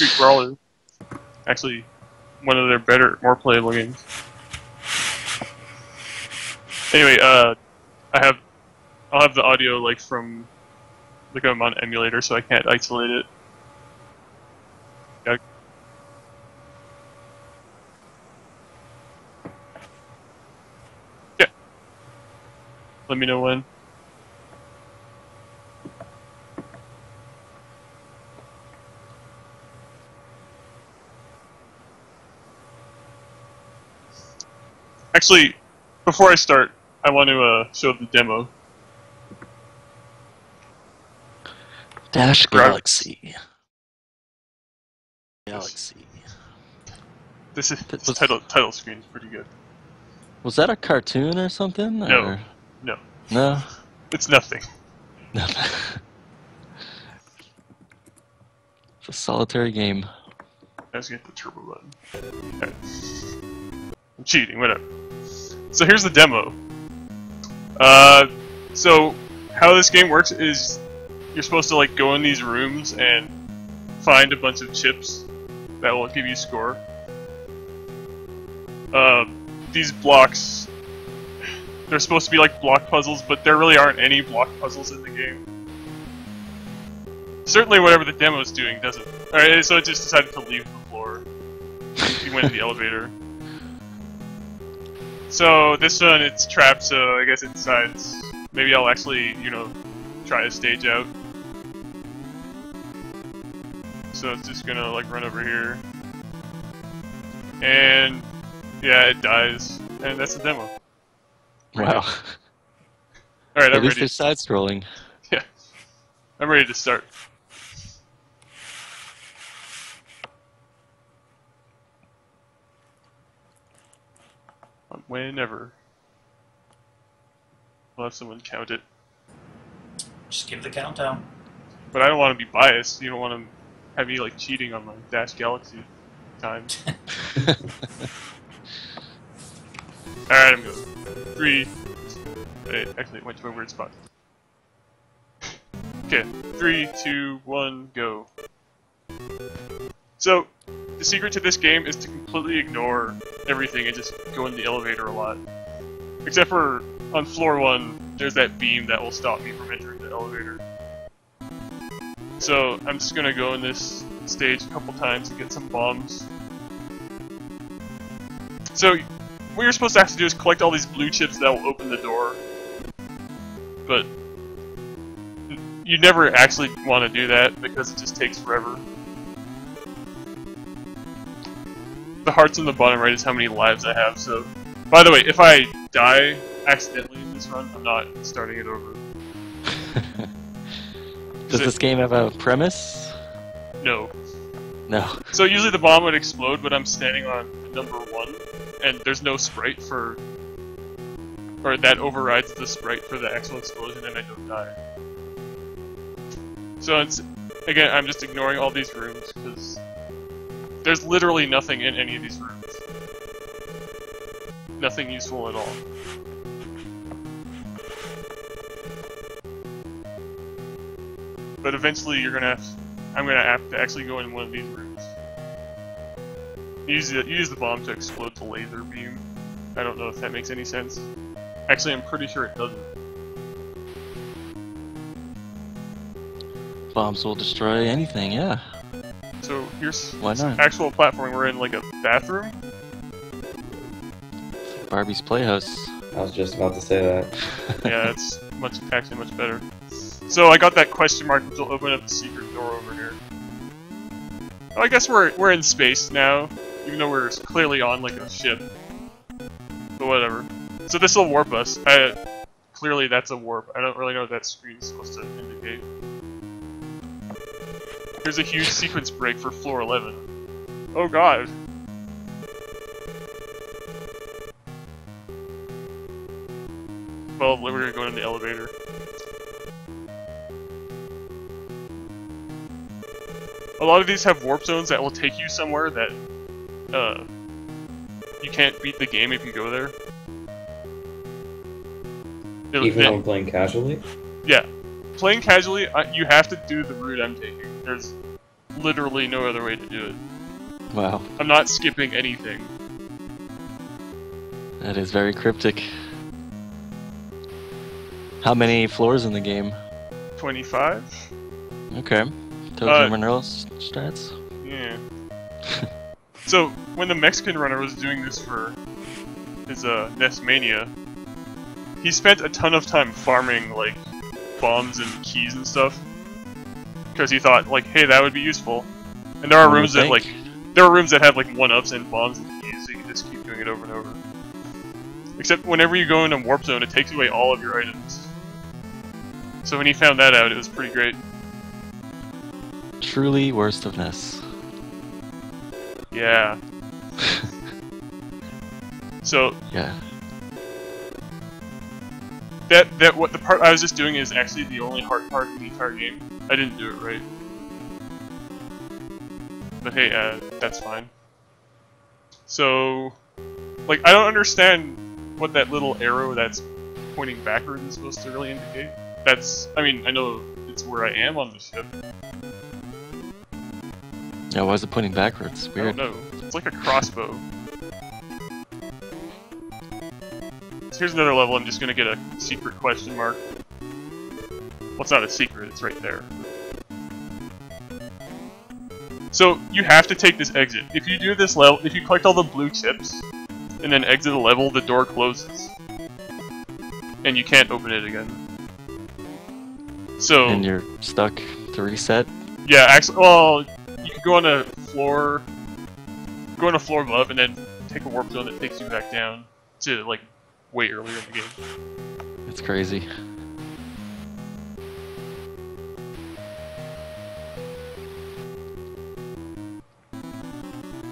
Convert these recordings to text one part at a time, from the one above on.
Street Brawler. Actually, one of their better, more playable games. Anyway, I'll have the audio like from like I'm on emulator, so I can't isolate it. Yeah. Yeah. Let me know when. Actually, before I start, I want to show the demo. Dash Galaxy. Galaxy. This title screen is pretty good. Was that a cartoon or something? No. Or? No. No? It's nothing. Nothing. It's a solitary game. Let's get the turbo button. Okay. I'm cheating, whatever. So here's the demo. So how this game works is you're supposed to like go in these rooms and find a bunch of chips that will give you score. These blocks, they're supposed to be like block puzzles, but there really aren't any block puzzles in the game. Certainly whatever the demo is doing doesn't. Alright, so it just decided to leave the floor. You went in the elevator. So this one, it's trapped, so I guess it decides maybe I'll actually, you know, try a stage out. So it's just gonna like run over here. And yeah, it dies. And that's the demo. Wow. Alright, At I'm least ready. they're side-scrolling. Yeah. I'm ready to start. Whenever. I'll have someone count it. Just give the countdown. But I don't want to be biased. You don't want to have me like cheating on my Dash Galaxy time. Alright, I'm going. 3. Wait, actually, it went to a weird spot. Okay, 3, 2, 1, go. So, the secret to this game is to completely ignore everything and just go in the elevator a lot. Except for on floor 1, there's that beam that will stop me from entering the elevator. So, I'm just gonna go in this stage a couple times and get some bombs. So, what you're supposed to have to do is collect all these blue chips that will open the door. But you never actually want to do that because it just takes forever. The hearts on the bottom right is how many lives I have, so... By the way, if I die accidentally in this run, I'm not starting it over. Does this game have a premise? No. No. So usually the bomb would explode, but I'm standing on number 1, and there's no sprite for... Or that overrides the sprite for the actual explosion, and I don't die. So it's... Again, I'm just ignoring all these rooms, because... There's literally nothing in any of these rooms. Nothing useful at all. But eventually you're gonna have... I'm gonna have to actually go in one of these rooms. Use the bomb to explode the laser beam. I don't know if that makes any sense. Actually, I'm pretty sure it doesn't. Bombs will destroy anything, yeah. So here's Why not? actual platforming. We're in like a bathroom. Barbie's Playhouse. I was just about to say that. Yeah, it's actually much better. So I got that question mark, which will open up the secret door over here. Oh, I guess we're in space now, even though we're clearly on like a ship. But whatever. So this will warp us. Clearly that's a warp. I don't really know what that screen is supposed to indicate. Here's a huge sequence break for floor 11. Oh god. Well, we're gonna go in the elevator. A lot of these have warp zones that will take you somewhere that, you can't beat the game if you go there. Even though I'm playing casually? Yeah. Playing casually, you have to do the route I'm taking. literally no other way to do it. Wow, I'm not skipping anything. that is very cryptic. How many floors in the game? 25? Okay. Token mineral strats? Yeah. So, when the Mexican runner was doing this for his NES Mania, he spent a ton of time farming, like, bombs and keys and stuff. Because he thought, like, hey, that would be useful. And there are rooms that, like, there are rooms that have, like, 1-ups and bombs and keys, so you can just keep doing it over and over. Except whenever you go into Warp Zone, it takes away all of your items. So when he found that out, it was pretty great. Truly worst of NES. Yeah. So Yeah. What the part I was just doing is actually the only hard part in the entire game. I didn't do it right. But hey, that's fine. So, like, I don't understand what that little arrow that's pointing backwards is supposed to really indicate. That's, I mean, I know it's where I am on the ship. Yeah, why is it pointing backwards? I Weird. don't know. It's like a crossbow. So here's another level. I'm just gonna get a secret question mark. Well, it's not a secret. It's right there. So you have to take this exit. If you do this level, if you collect all the blue chips and then exit the level, the door closes, and you can't open it again. So And you're stuck to reset? yeah, actually, well, you could go on a floor above, and then take a warp zone that takes you back down to, like, way earlier in the game. It's crazy.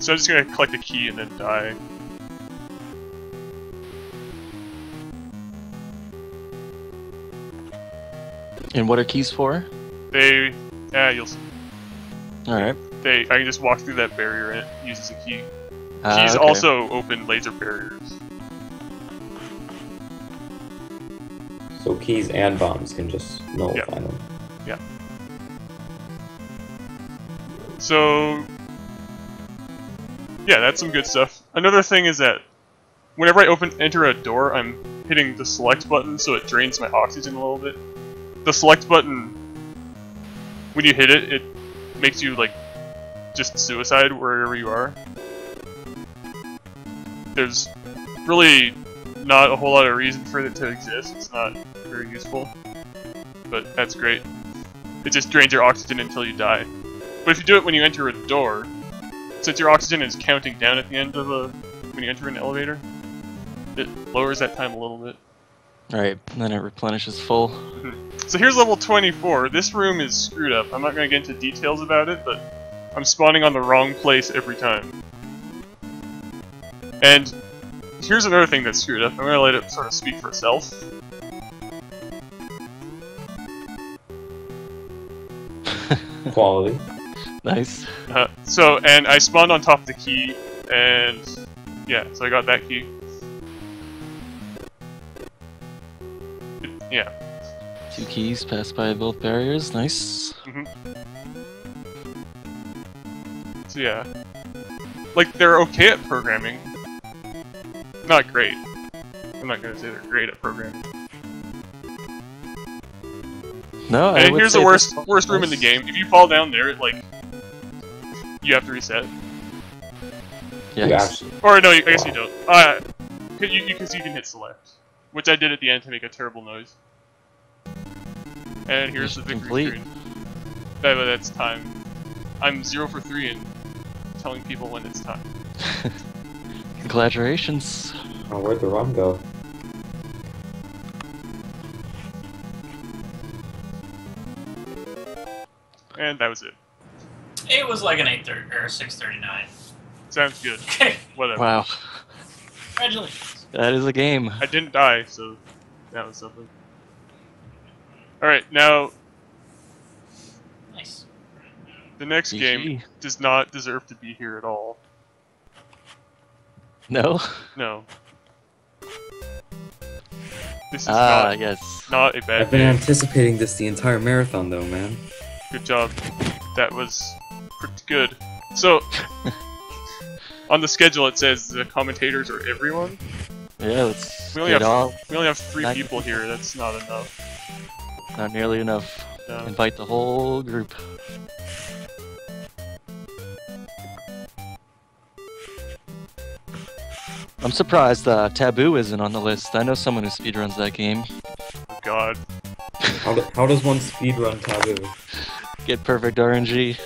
So I'm just gonna collect a key and then die. And what are keys for? Yeah, you'll see. Alright. I can just walk through that barrier and it uses a key. Keys okay. also open laser barriers. So keys and bombs can just nullify them. Yeah. So yeah, that's some good stuff. Another thing is that whenever I enter a door, I'm hitting the select button, so it drains my oxygen a little bit. The select button, when you hit it, it makes you, like, just suicide wherever you are. There's really not a whole lot of reason for it to exist. It's not very useful, but that's great. It just drains your oxygen until you die. But if you do it when you enter a door, since your oxygen is counting down at the end of when you enter an elevator, it lowers that time a little bit. Alright, then it replenishes full. So here's level 24. This room is screwed up. I'm not going to get into details about it, but I'm spawning on the wrong place every time. And here's another thing that's screwed up. I'm going to let it sort of speak for itself. Quality. Nice. And I spawned on top of the key, and yeah, so I got that key. Yeah. 2 keys pass by both barriers. Nice. So yeah. Like, they're okay at programming. Not great. I'm not gonna say they're great at programming. No, I And would here's say the this worst room in the game. If you fall down there, like, you have to reset. Yes. Or no, I guess you don't. Because you can hit select, which I did at the end to make a terrible noise. And here's the victory Complete. screen. That's time. I'm 0 for 3 in telling people when it's time. Congratulations. Oh, where'd the rum go? And that was it. It was like an 8:30 or 6:39. Sounds good. Okay. Whatever. Wow. Congratulations. That is a game. I didn't die, so that was something. Alright, now Nice. the next GG. game does not deserve to be here at all. No? No. This is yes. not a bad I've been game. anticipating this the entire marathon, though, man. Good job. That was pretty good. So, on the schedule it says the commentators are everyone. Yeah, let's We only get have all. we only have 3 Nine people here. That's not enough. Not nearly enough. No. Invite the whole group. I'm surprised Taboo isn't on the list. I know someone who speedruns that game. Oh God. How does one speedrun Taboo? Get perfect RNG.